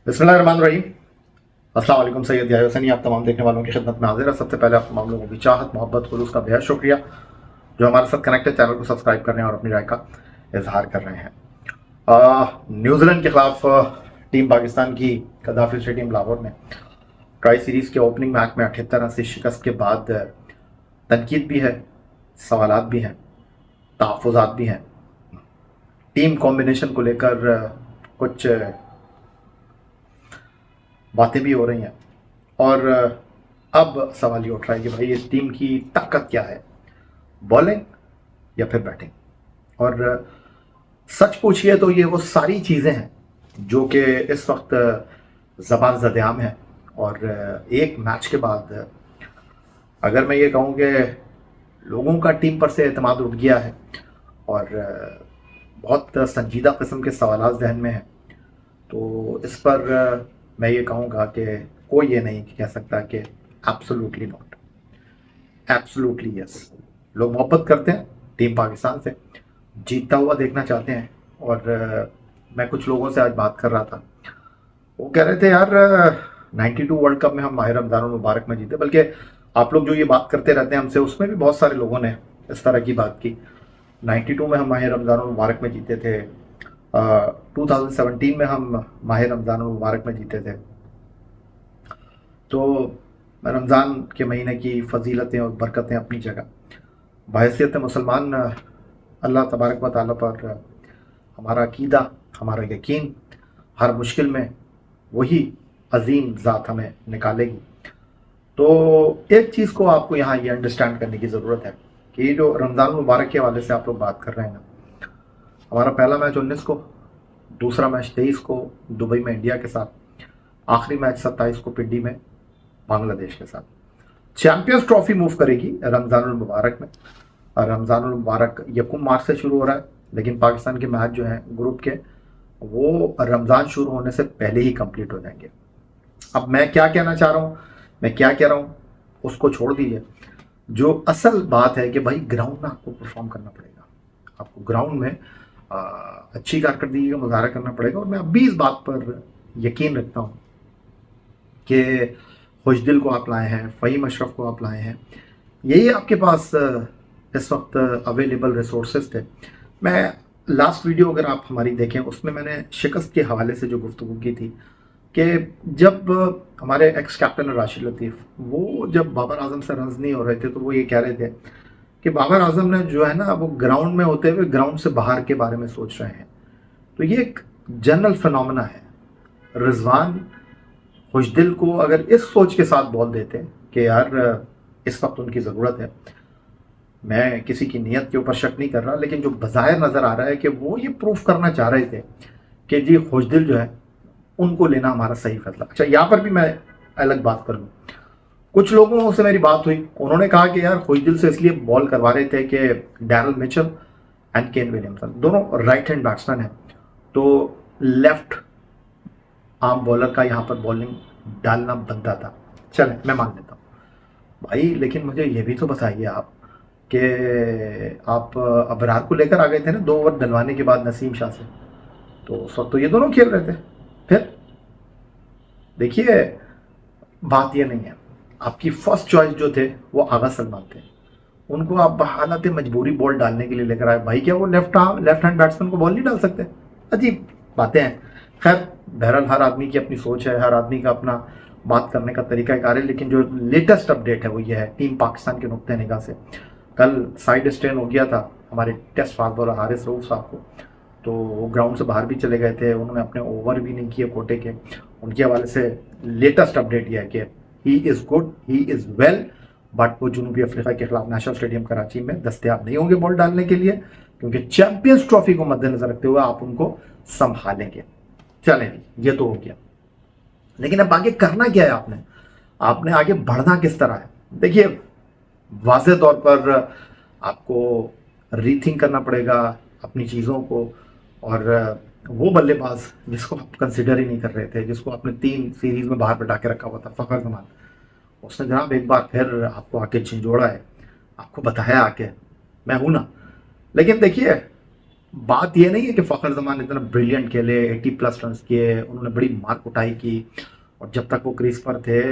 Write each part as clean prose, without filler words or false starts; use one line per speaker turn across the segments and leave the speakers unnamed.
बिस्मिल्लाहिर्रहमानिर्रहीम। अस्सलाम वालेकुम। सैयद याहिया हुसैनी आप तमाम देखने वालों की खिदमत में हाजिर है। सबसे पहले आप तमाम लोगों की चाहत, मोहब्बत, खुलूस का बेहद शुक्रिया जो हमारे साथ कनेक्टेड, चैनल को सब्सक्राइब कर रहे हैं और अपनी राय का इजहार कर रहे हैं। न्यूजीलैंड के खिलाफ टीम पाकिस्तान की कदाफी स्टेडियम लाहौर में ट्राई सीरीज़ के ओपनिंग मैच में 78 रन से शिकस्त के बाद तनकीद भी है, सवालात भी हैं, तहफ़्फ़ुज़ात भी हैं। टीम कॉम्बिनेशन को लेकर कुछ बातें भी हो रही हैं और अब सवाल ये उठ रहा है कि भाई इस टीम की ताकत क्या है, बॉलिंग या फिर बैटिंग। और सच पूछिए तो ये वो सारी चीज़ें हैं जो कि इस वक्त ज़बान ज़द-ए-आम है। और एक मैच के बाद अगर मैं ये कहूँ कि लोगों का टीम पर से एतमाद उठ गया है और बहुत संजीदा किस्म के सवालात ज़हन में हैं, तो इस पर मैं ये कहूँगा कि कोई ये नहीं कह सकता कि एब्सोल्युटली नॉट, एब्सोल्युटली यस। लोग मोहब्बत करते हैं टीम पाकिस्तान से, जीतता हुआ देखना चाहते हैं। और मैं कुछ लोगों से आज बात कर रहा था, वो कह रहे थे यार 92 वर्ल्ड कप में हम माह रमज़ान मुबारक में जीते, बल्कि आप लोग जो ये बात करते रहते हैं हमसे, उसमें भी बहुत सारे लोगों ने इस तरह की बात की। 92 में हम माह रमज़ान मुबारक में जीते थे, 2017 में हम माह रमज़ान मुबारक में जीते थे। तो रमज़ान के महीने की फ़जीलतें और बरकतें अपनी जगह, बहैसियत मुसलमान अल्लाह तबारक व तआला पर हमारा अकीदा, हमारा यकीन, हर मुश्किल में वही अजीम ज़ात हमें निकालेगी। तो एक चीज़ को आपको यहाँ ये अंडरस्टैंड करने की ज़रूरत है कि जो रमज़ान मुबारक के हवाले से आप लोग बात कर रहे हैं ना, हमारा पहला मैच 19 को, दूसरा मैच 23 को दुबई में इंडिया के साथ, आखिरी मैच 27 को पिंडी में बांग्लादेश के साथ। चैंपियंस ट्रॉफी मूव करेगी रमज़ानुल मुबारक में। रमज़ानुल मुबारक यकुम मार्च से शुरू हो रहा है, लेकिन पाकिस्तान के मैच जो हैं ग्रुप के, वो रमज़ान शुरू होने से पहले ही कंप्लीट हो जाएंगे। अब मैं क्या कहना चाह रहा हूँ, मैं क्या कह रहा हूँ, उसको छोड़ दीजिए। जो असल बात है कि भाई ग्राउंड में आपको परफॉर्म करना पड़ेगा, आपको ग्राउंड में अच्छी कारकर्दगी का मुजाहरा करना पड़ेगा। और मैं अब भी इस बात पर यकीन रखता हूँ कि खुशदिल को आप लाए हैं, फ़हीम अशरफ को आप लाए हैं, यही आपके पास इस वक्त अवेलेबल रिसोर्सेज थे। मैं लास्ट वीडियो अगर आप हमारी देखें, उसमें मैंने शिकस्त के हवाले से जो गुफ्तगू की थी कि जब हमारे एक्स कैप्टन राशिद लतीफ़, वो जब बाबर आजम से रन्स नहीं हो रहे थे, तो वो ये कह रहे थे कि बाबर आजम ने जो है ना, वो ग्राउंड में होते हुए ग्राउंड से बाहर के बारे में सोच रहे हैं। तो ये एक जनरल फिनोमेना है। रिजवान खुशदिल को अगर इस सोच के साथ बोल देते कि यार इस वक्त उनकी ज़रूरत है, मैं किसी की नीयत के ऊपर शक नहीं कर रहा, लेकिन जो बज़ाहिर नज़र आ रहा है कि वो ये प्रूफ करना चाह रहे थे कि जी खुशदिल जो है उनको लेना हमारा सही फैसला। अच्छा, यहाँ पर भी मैं अलग बात कर लूँ, कुछ लोगों से मेरी बात हुई, उन्होंने कहा कि यार खुशदिल से इसलिए बॉल करवा रहे थे कि Daryl Mitchell and Kane Williamson दोनों राइट हैंड बैट्समैन हैं, तो लेफ्ट आर्म बॉलर का यहाँ पर बॉलिंग डालना बनता था। चले, मैं मान लेता हूँ भाई, लेकिन मुझे ये भी तो बताइए आप कि आप अबरार को लेकर आ गए थे ना 2 ओवर डलवाने के बाद नसीम शाह से, तो उस वक्त तो ये दोनों खेल रहे थे। फिर देखिए, बात ये नहीं है, आपकी फर्स्ट चॉइस जो थे वो आगा सलमान थे, उनको आप बहालत मजबूरी बॉल डालने के लिए लेकर आए। भाई क्या वो लेफ्ट हैंड बैट्समैन को बॉल नहीं डाल सकते? अजीब बातें हैं। खैर, बहरहाल हर आदमी की अपनी सोच है, हर आदमी का अपना बात करने का तरीका कार है। लेकिन जो लेटेस्ट अपडेट है वो ये है टीम पाकिस्तान के नुक्ते निगाह से, कल साइड स्ट्रेन हो गया था हमारे test fast bowler Haris Rauf साहब को, तो वो ग्राउंड से बाहर भी चले गए थे, उन्होंने अपने ओवर भी नहीं किए कोटे के। उनके हवाले से लेटेस्ट अपडेट यह है कि he is good, he is well, but वो जनूबी अफ्रीका के खिलाफ नेशनल स्टेडियम कराची में दस्तयाब नहीं होंगे बॉल डालने के लिए, क्योंकि चैंपियंस ट्रॉफी को मद्देनजर रखते हुए आप उनको संभालेंगे। चलें, ये तो हो गया, लेकिन अब आगे करना क्या है आपने, आपने आगे बढ़ना किस तरह है? देखिए, वाज़ेह तौर पर आपको रीथिंक करना पड़ेगा अपनी चीज़ों को। और वो बल्लेबाज जिसको आप कंसिडर ही नहीं कर रहे थे, जिसको आपने 3 सीरीज में बाहर बैठा के रखा हुआ था, फ़खर जमान, उसने जनाब एक बार फिर आपको आके झिंझोड़ा है, आपको बताया आके मैं हूं ना। लेकिन देखिए, बात ये नहीं है कि फ़खर जमान इतना ब्रिलियंट खेले, 80 प्लस रन किए, उन्होंने बड़ी मार कुटाई की, और जब तक वो क्रीज पर थे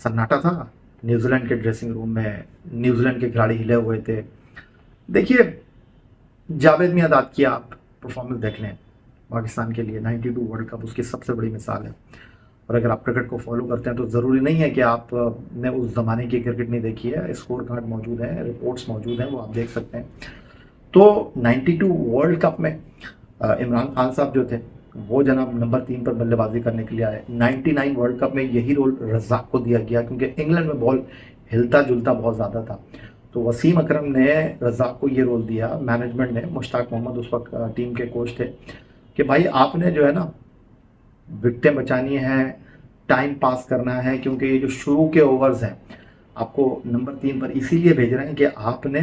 सन्नाटा था न्यूजीलैंड के ड्रेसिंग रूम में। न्यूजीलैंड के खिलाड़ी हिले हुए थे। देखिए, जावेद मियांदाद की आप परफॉर्मेंस देख लें पाकिस्तान के लिए 92 वर्ल्ड कप, उसकी सबसे बड़ी मिसाल है। और अगर आप क्रिकेट को फॉलो करते हैं तो ज़रूरी नहीं है कि आप ने उस ज़माने की क्रिकेट नहीं देखी है। स्कोर कार्ड मौजूद हैं, रिपोर्ट्स मौजूद हैं, वो आप देख सकते हैं। तो 92 वर्ल्ड कप में इमरान खान साहब जो थे वो जनाब नंबर 3 पर बल्लेबाजी करने के लिए आए। 99 वर्ल्ड कप में यही रोल रज़ाक को दिया गया, क्योंकि इंग्लैंड में बॉल हिलता जुलता बहुत ज़्यादा था। तो वसीम अकरम ने रज़ाक को ये रोल दिया, मैनेजमेंट ने, मुश्ताक मोहम्मद उस वक्त टीम के कोच थे, कि भाई आपने जो है ना विकेटें बचानी है, टाइम पास करना है, क्योंकि ये जो शुरू के ओवर्स हैं आपको नंबर 3 पर इसीलिए भेज रहे हैं कि आपने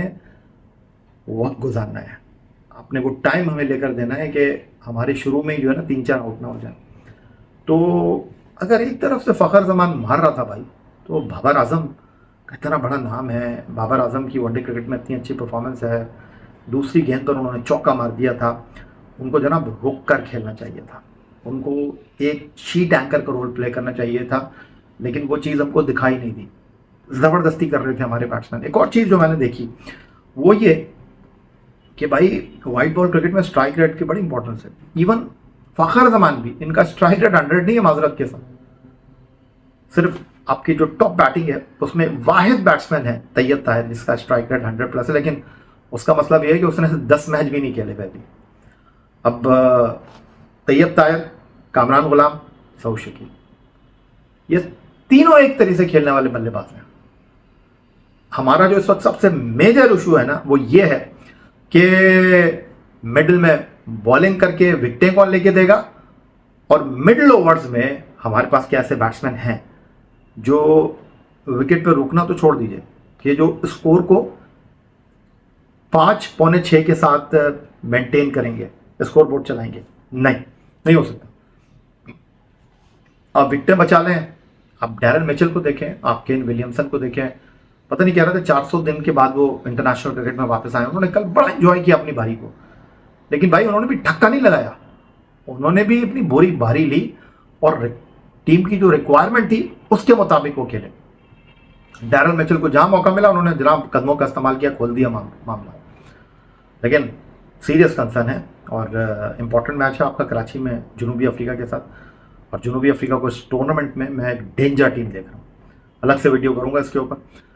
वक्त गुजारना है, आपने वो टाइम हमें लेकर देना है कि हमारे शुरू में ही जो है ना 3-4 आउट ना हो जाए। तो अगर एक तरफ से फ़खर जमान मार रहा था भाई, तो बाबर आजम का इतना बड़ा नाम है, बाबर आजम की वनडे क्रिकेट में इतनी अच्छी परफॉर्मेंस है, दूसरी गेंद पर उन्होंने चौका मार दिया था। उनको जनाब रुक कर खेलना चाहिए था, उनको एक शीट एंकर का रोल प्ले करना चाहिए था, लेकिन वो चीज़ हमको दिखाई नहीं दी। ज़बरदस्ती कर रहे थे हमारे बैट्समैन। एक और चीज़ जो मैंने देखी वो ये कि भाई वाइट बॉल क्रिकेट में स्ट्राइक रेट की बड़ी इंपॉर्टेंस है। इवन फ़खर जमान भी, इनका स्ट्राइक रेट 100 नहीं है माजरत के साथ। सिर्फ आपकी जो टॉप बैटिंग है उसमें वाहिद बैट्समैन है तैयब ताहिर जिसका स्ट्राइक रेट 100 प्लस है, लेकिन उसका मतलब यह है कि उसने 10 मैच भी नहीं खेले पहले। अब तैयब ताहिर, कामरान गुलाम, सऊद शकील, ये तीनों एक तरीके से खेलने वाले बल्लेबाज हैं। हमारा जो इस वक्त सबसे मेजर इशू है ना वो ये है कि मिडिल में बॉलिंग करके विकेटें कौन लेके देगा, और मिडिल ओवर्स में हमारे पास क्या ऐसे बैट्समैन हैं जो विकेट पे रुकना तो छोड़ दीजिए, कि जो स्कोर को 5 पौने 6 के साथ मेंटेन करेंगे, स्कोर बोर्ड चलाएंगे। नहीं हो सकता। आप विकेटें बचा लें, आप डैरन मिचेल को देखें, आप केन विलियमसन को देखें, पता नहीं कह रहे थे 400 दिन के बाद वो इंटरनेशनल क्रिकेट में वापस आए, उन्होंने कल बड़ा एंजॉय किया अपनी बारी को, लेकिन भाई उन्होंने भी ठक्का नहीं लगाया, उन्होंने भी अपनी बोरी बारी ली और टीम की जो रिक्वायरमेंट थी उसके मुताबिक वो खेले। डैरल मिचेल को जहां मौका मिला उन्होंने जनाब कदमों का इस्तेमाल किया, खोल दिया मामला। लेकिन सीरियस कंसर्न है, और इम्पॉर्टेंट मैच है आपका कराची में जनूबी अफ्रीका के साथ, और जनूबी अफ्रीका को इस टूर्नामेंट में मैं एक डेंजर टीम देख रहा हूँ। अलग से वीडियो करूँगा इसके ऊपर।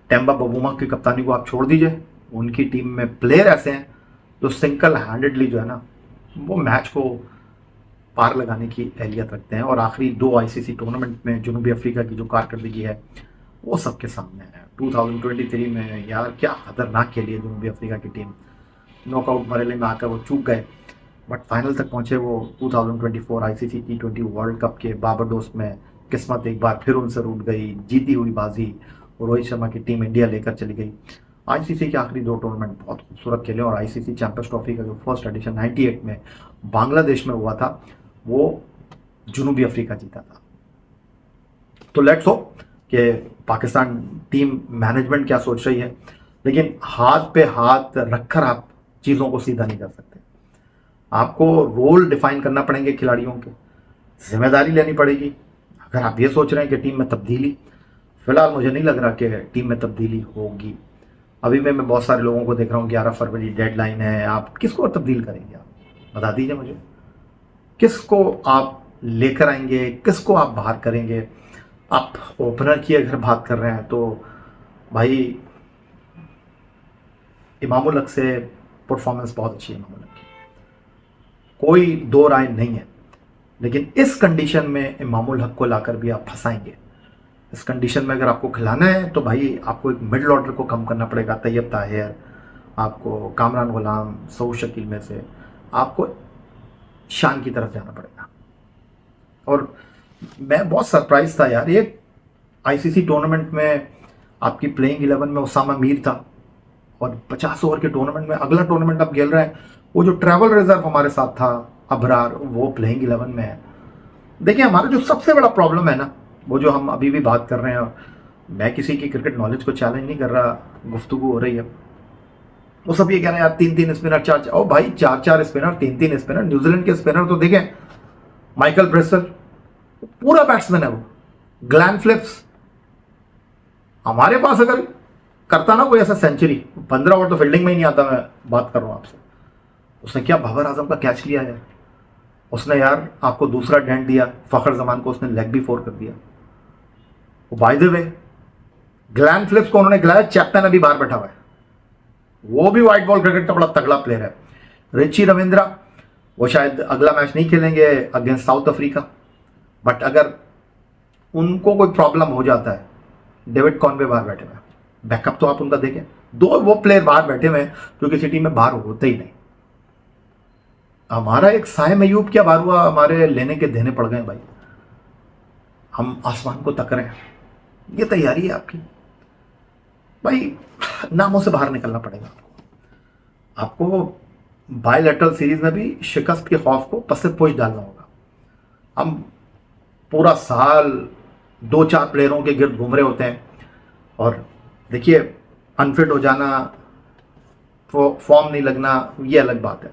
टेम्बा बबूमा की कप्तानी को आप छोड़ दीजिए, उनकी टीम में प्लेयर ऐसे हैं जो सिंगल हैंडेडली जो है ना वो मैच को पार लगाने की अहलियत रखते हैं। और आखिरी 2 आईसीसी टूर्नामेंट में जनूबी अफ्रीका की जो कारकर्दगी है वो सबके सामने है। 2023 में यार क्या खतरनाक खेली है जनूबी अफ्रीका की टीम, नॉकआउट मरहले में आकर वो चूक गए, बट फाइनल तक पहुंचे वो 2024 आईसीसी T20 वर्ल्ड कप के बारबाडोस में। किस्मत एक बार फिर उनसे रूठ गई, जीती हुई बाजी और रोहित शर्मा की टीम इंडिया लेकर चली गई। आईसीसी के आखिरी 2 टूर्नामेंट बहुत खूबसूरत खेले, और आईसीसी चैंपियंस ट्रॉफी का जो फर्स्ट एडिशन 98 में बांग्लादेश में हुआ था वो जनूबी अफ्रीका जीता था। तो लेट्स होप कि पाकिस्तान टीम मैनेजमेंट क्या सोच रही है, लेकिन हाथ पे हाथ रखकर आप चीज़ों को सीधा नहीं कर सकते। आपको रोल डिफाइन करना पड़ेंगे खिलाड़ियों के, जिम्मेदारी लेनी पड़ेगी। अगर आप ये सोच रहे हैं कि टीम में तब्दीली, फिलहाल मुझे नहीं लग रहा कि टीम में तब्दीली होगी। अभी मैं बहुत सारे लोगों को देख रहा हूँ 11 फरवरी डेडलाइन है, आप किसको तब्दील करेंगे? आप बता दीजिए मुझे, किसको आप लेकर आएंगे, किसको आप बाहर करेंगे? आप ओपनर की अगर बात कर रहे हैं तो भाई इमामुल हक से परफॉर्मेंस बहुत अच्छी है इमामुल हक की, कोई दो राय नहीं है, लेकिन इस कंडीशन में इमामुल हक को लाकर भी आप फंसाएंगे। इस कंडीशन में अगर आपको खिलाना है तो भाई आपको एक मिडिल ऑर्डर को कम करना पड़ेगा। तैयब ताहिर, आपको कामरान गुलाम, सऊद शकील में से आपको शान की तरफ जाना पड़ेगा। और मैं बहुत सरप्राइज था यार, ये आईसीसी टूर्नामेंट में आपकी प्लेइंग 11 में उसामा मीर था, और 50 ओवर के टूर्नामेंट में अगला टूर्नामेंट आप खेल रहे हैं, वो जो ट्रैवल रिजर्व हमारे साथ था अबरार, वो प्लेइंग 11 में है। देखिए हमारा जो सबसे बड़ा प्रॉब्लम है ना, वो जो हम अभी भी बात कर रहे हैं, मैं किसी की क्रिकेट नॉलेज को चैलेंज नहीं कर रहा, गुफ्तगू हो रही है, वो सब ये कह रहे हैं यार 3-3 स्पिनर, 4-4। ओ भाई 4-4 स्पिनर, 3-3 स्पिनर। न्यूजीलैंड के स्पिनर तो देखें, माइकल ब्रेसल पूरा बैट्समैन है वो, ग्लैन फिलिप्स। हमारे पास अगर करता ना कोई ऐसा सेंचुरी, 15 ओवर तो फील्डिंग में ही नहीं आता, मैं बात कर रहा हूं आपसे। उसने क्या बाबर आजम का कैच लिया यार, उसने यार आपको दूसरा डेंट दिया, फखर जमान को उसने लेग भी फोर कर दिया। By the way Glenn Phillips को उन्होंने गिलाया, चैप्टन अभी बाहर बैठा हुआ है, वो भी व्हाइट बॉल क्रिकेट का बड़ा तगड़ा प्लेयर है। रिची रविंद्रा वो शायद अगला मैच नहीं खेलेंगे अगेंस्ट साउथ अफ्रीका, बट अगर उनको कोई प्रॉब्लम हो जाता है, डेविड कॉनवे बाहर बैठे हुए, बैकअप तो आप उनका देखें। 2 वो प्लेयर बाहर बैठे हुए हैं जो किसी टीम में बाहर होते ही नहीं। हमारा एक साइम अयूब क्या बाहर हुआ, हमारे लेने के देने पड़ गए भाई, हम आसमान को तक रहे हैं। ये तैयारी है आपकी भाई, नामों से बाहर निकलना पड़ेगा आपको। बायलैटरल सीरीज में भी शिकस्त के खौफ को पसे पोछ डालना होगा। हम पूरा साल 2-4 प्लेयरों के गिर्द घूम रहे होते हैं, और देखिए अनफिट हो जाना, फॉर्म नहीं लगना, ये अलग बात है,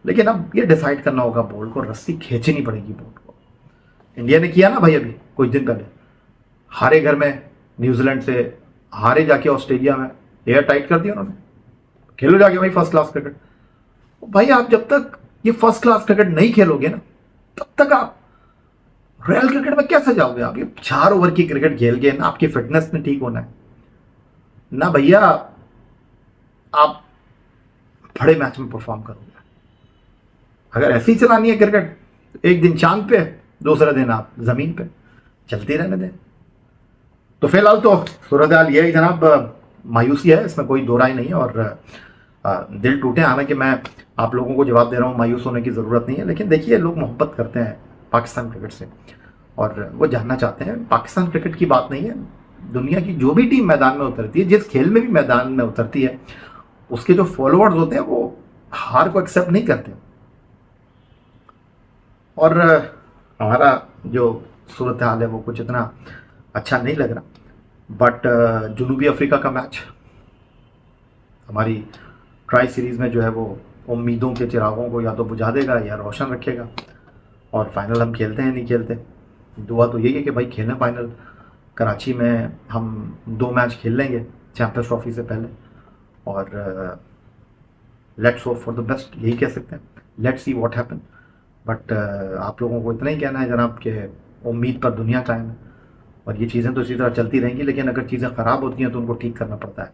लेकिन अब ये डिसाइड करना होगा बोर्ड को, रस्सी खींचनी पड़ेगी बोर्ड को। इंडिया ने किया ना भाई, अभी कुछ दिन पहले हारे घर में न्यूजीलैंड से, हारे जाके ऑस्ट्रेलिया में, एयर टाइट कर दिया उन्होंने। खेलो जाके भाई फर्स्ट क्लास क्रिकेट। भाई आप जब तक ये फर्स्ट क्लास क्रिकेट नहीं खेलोगे ना, तब तक आप रॉयल क्रिकेट में कैसे जाओगे? आप ये 4 ओवर की क्रिकेट खेल के ना, आपकी फिटनेस में ठीक होना है ना भैया, आप बड़े मैच में परफॉर्म करोगे। अगर ऐसी चलानी है क्रिकेट, एक दिन चांद पे, दूसरा दिन आप जमीन पे, चलते रहने दें। तो फिलहाल तो सूरत हाल ये है जनाब, मायूसी है, इसमें कोई दो राय नहीं है, और दिल टूटे, हालांकि मैं आप लोगों को जवाब दे रहा हूँ मायूस होने की ज़रूरत नहीं है। लेकिन देखिए, लोग मोहब्बत करते हैं पाकिस्तान क्रिकेट से, और वो जानना चाहते हैं। पाकिस्तान क्रिकेट की बात नहीं है, दुनिया की जो भी टीम मैदान में उतरती है, जिस खेल में भी मैदान में उतरती है, उसके जो फॉलोअर्स होते हैं वो हार को एक्सेप्ट नहीं करते। और हमारा जो सूरत हाल है वो कुछ इतना अच्छा नहीं लग रहा, बट जनूबी अफ्रीका का मैच हमारी ट्राई सीरीज़ में जो है वो उम्मीदों के चिरागों को या तो बुझा देगा या रोशन रखेगा, और फाइनल हम खेलते हैं नहीं खेलते। दुआ तो यही है कि भाई खेलें फाइनल। कराची में हम 2 मैच खेल लेंगे चैंपियंस ट्रॉफी से पहले, और let's hope for the best, यही कह सकते हैं। Let's see what happen. But आप लोगों को इतना ही कहना है जनाब कि उम्मीद पर दुनिया कायम है, और ये चीज़ें तो इसी तरह चलती रहेंगी, लेकिन अगर चीज़ें ख़राब होती हैं तो उनको ठीक करना पड़ता है।